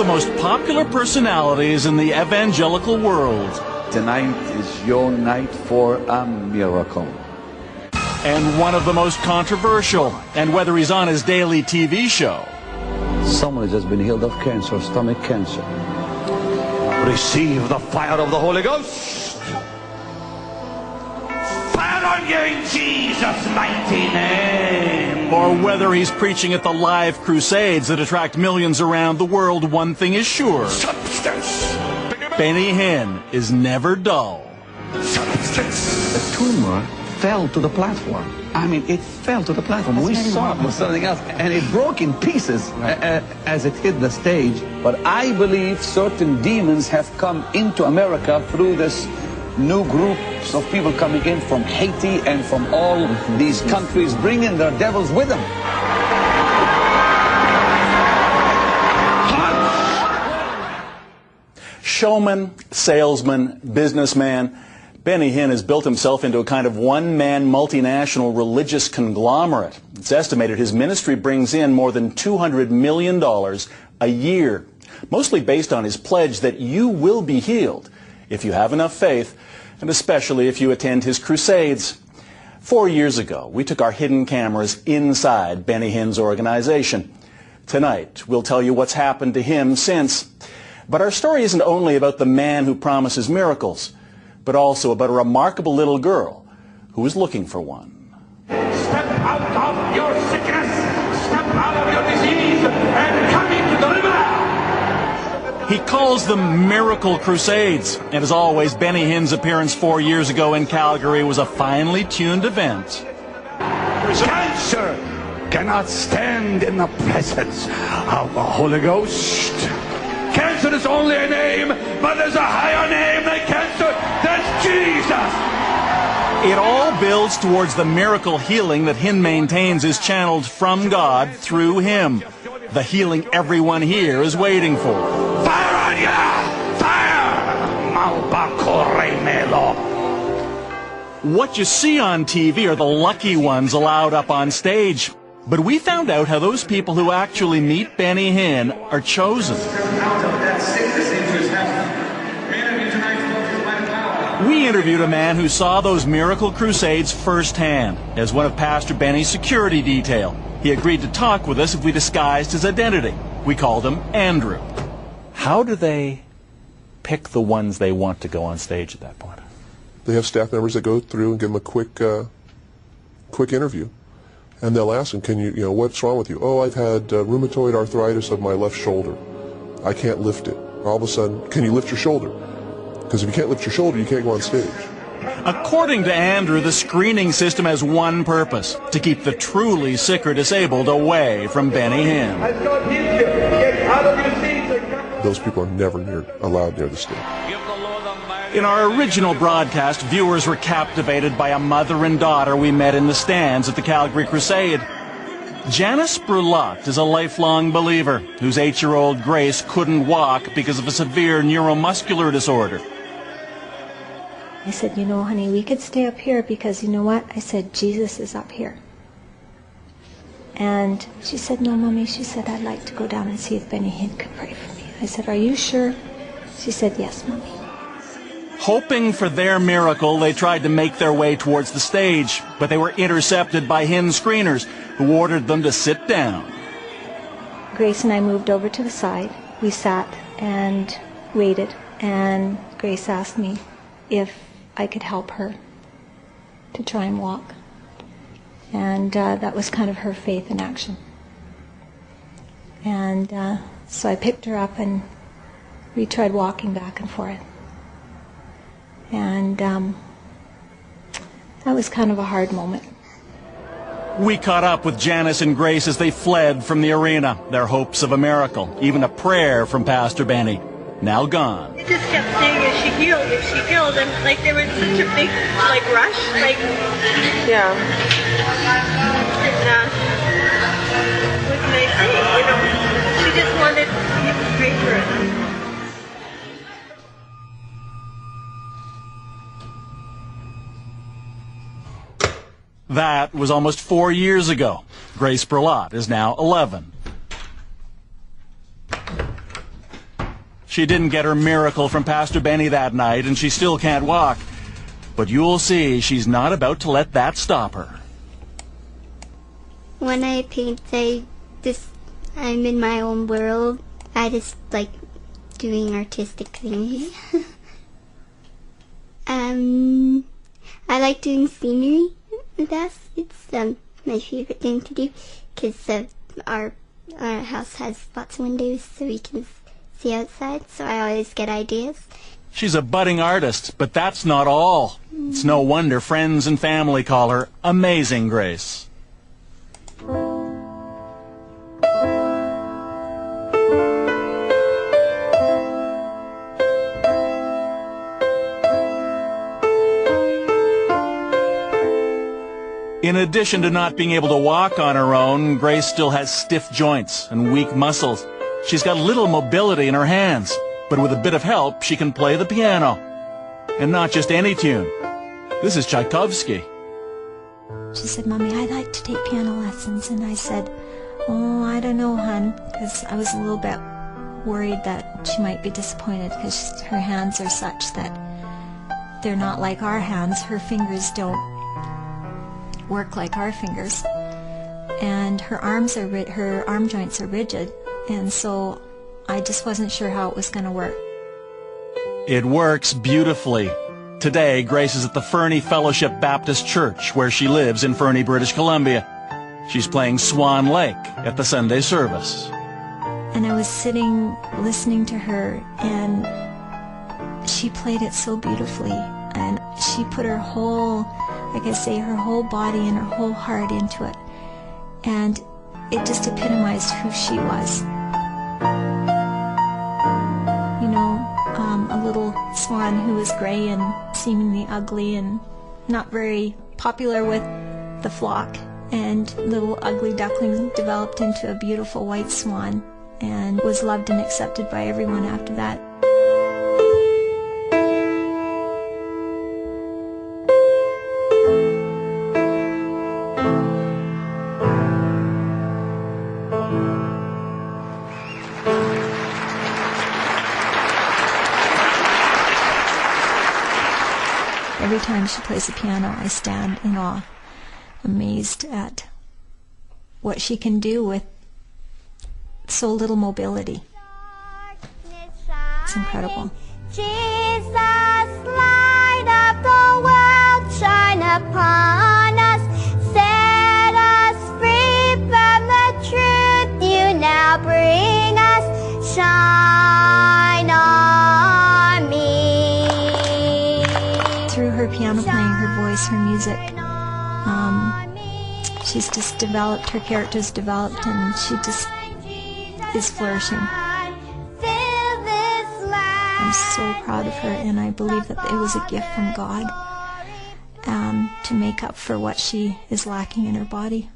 the most popular personalities in the evangelical world. Tonight is your night for a miracle. And one of the most controversial, and whether he's on his daily TV show. Someone has just been healed of cancer, stomach cancer. Receive the fire of the Holy Ghost. Fire on you in Jesus' mighty name. Or whether he's preaching at the live crusades that attract millions around the world, one thing is sure. Substance. Benny Hinn is never dull. Substance. The tumor fell to the platform. I mean, it fell to the platform. We saw it was something else, and it broke in pieces as it hit the stage. But I believe certain demons have come into America through this new groups of people coming in from Haiti and from all these countries, bringing their devils with them. Showman, salesman, businessman, Benny Hinn has built himself into a kind of one-man multinational religious conglomerate. It's estimated his ministry brings in more than $200 million a year, mostly based on his pledge that you will be healed if you have enough faith, and especially if you attend his crusades. 4 years ago, we took our hidden cameras inside Benny Hinn's organization. Tonight, we'll tell you what's happened to him since. But our story isn't only about the man who promises miracles, but also about a remarkable little girl who was looking for one. Step out of your sickness, step out of your disease, and come into the river. He calls them Miracle Crusades, and as always, Benny Hinn's appearance 4 years ago in Calgary was a finely tuned event. Cancer cannot stand in the presence of the Holy Ghost. Cancer is only a name, but there's a higher name than cancer. That's Jesus. It all builds towards the miracle healing that Hinn maintains is channeled from God through him. The healing everyone here is waiting for. Fire on ya! Fire! Malbacoremelo. What you see on TV are the lucky ones allowed up on stage. But we found out how those people who actually meet Benny Hinn are chosen. We interviewed a man who saw those miracle crusades firsthand as one of Pastor Benny's security detail. He agreed to talk with us if we disguised his identity. We called him Andrew. How do they pick the ones they want to go on stage at that point? They have staff members that go through and give them a quick interview. And they'll ask them, what's wrong with you? Oh, I've had rheumatoid arthritis of my left shoulder. I can't lift it. All of a sudden, can you lift your shoulder? Because if you can't lift your shoulder, you can't go on stage. According to Andrew, the screening system has one purpose: to keep the truly sick or disabled away from Benny Hinn. Those people are never allowed near the stage. In our original broadcast, viewers were captivated by a mother and daughter we met in the stands at the Calgary Crusade. Janice Brulotte is a lifelong believer whose 8-year-old Grace couldn't walk because of a severe neuromuscular disorder. I said, honey, we could stay up here because you know what? I said, Jesus is up here. And she said, no, Mommy. She said, I'd like to go down and see if Benny Hinn could pray for me. I said, are you sure? She said, yes, Mommy. Hoping for their miracle, they tried to make their way towards the stage, but they were intercepted by Hinn screeners, who ordered them to sit down. Grace and I moved over to the side. We sat and waited, and Grace asked me if I could help her to try and walk. And that was kind of her faith in action. And so I picked her up, and we tried walking back and forth. And that was kind of a hard moment. We caught up with Janice and Grace as they fled from the arena, their hopes of a miracle, even a prayer from Pastor Benny, now gone. They just kept saying if she healed, and like there was such a big rush, yeah. And what can I say? She just wanted him to pray for her. That was almost 4 years ago. Grace Brulotte is now 11. She didn't get her miracle from Pastor Benny that night, and she still can't walk. But you'll see she's not about to let that stop her. When I paint, I'm in my own world. I just like doing artistic things. I like doing scenery. It's my favorite thing to do, because our house has lots of windows so we can see outside, so I always get ideas. She's a budding artist, but that's not all. It's no wonder friends and family call her Amazing Grace. In addition to not being able to walk on her own, Grace still has stiff joints and weak muscles. She's got little mobility in her hands, but with a bit of help, she can play the piano. And not just any tune. This is Tchaikovsky. She said, "Mommy, I'd like to take piano lessons." And I said, "Oh, I don't know, hon," because I was a little bit worried that she might be disappointed, because her hands are such that they're not like our hands. Her fingers don't work like our fingers, and her arm joints are rigid, and so I just wasn't sure how it was going to work. It works beautifully. Today, Grace is at the Fernie Fellowship Baptist Church, where she lives in Fernie, British Columbia. She's playing Swan Lake at the Sunday service. And I was sitting listening to her, and she played it so beautifully, and she put her whole, like I say, her whole body and her whole heart into it, and it just epitomized who she was. You know, a little swan who was gray and seemingly ugly and not very popular with the flock, and little ugly duckling developed into a beautiful white swan and was loved and accepted by everyone after that. Every time she plays the piano, I stand in awe, amazed at what she can do with so little mobility. It's incredible. Jesus, light of the world, shine upon us, set us free from the truth you now bring us, shine on me. Through her piano playing, her voice, her music, she's just developed, her character's developed, and she just is flourishing. I'm so proud of her, and I believe that it was a gift from God to make up for what she is lacking in her body.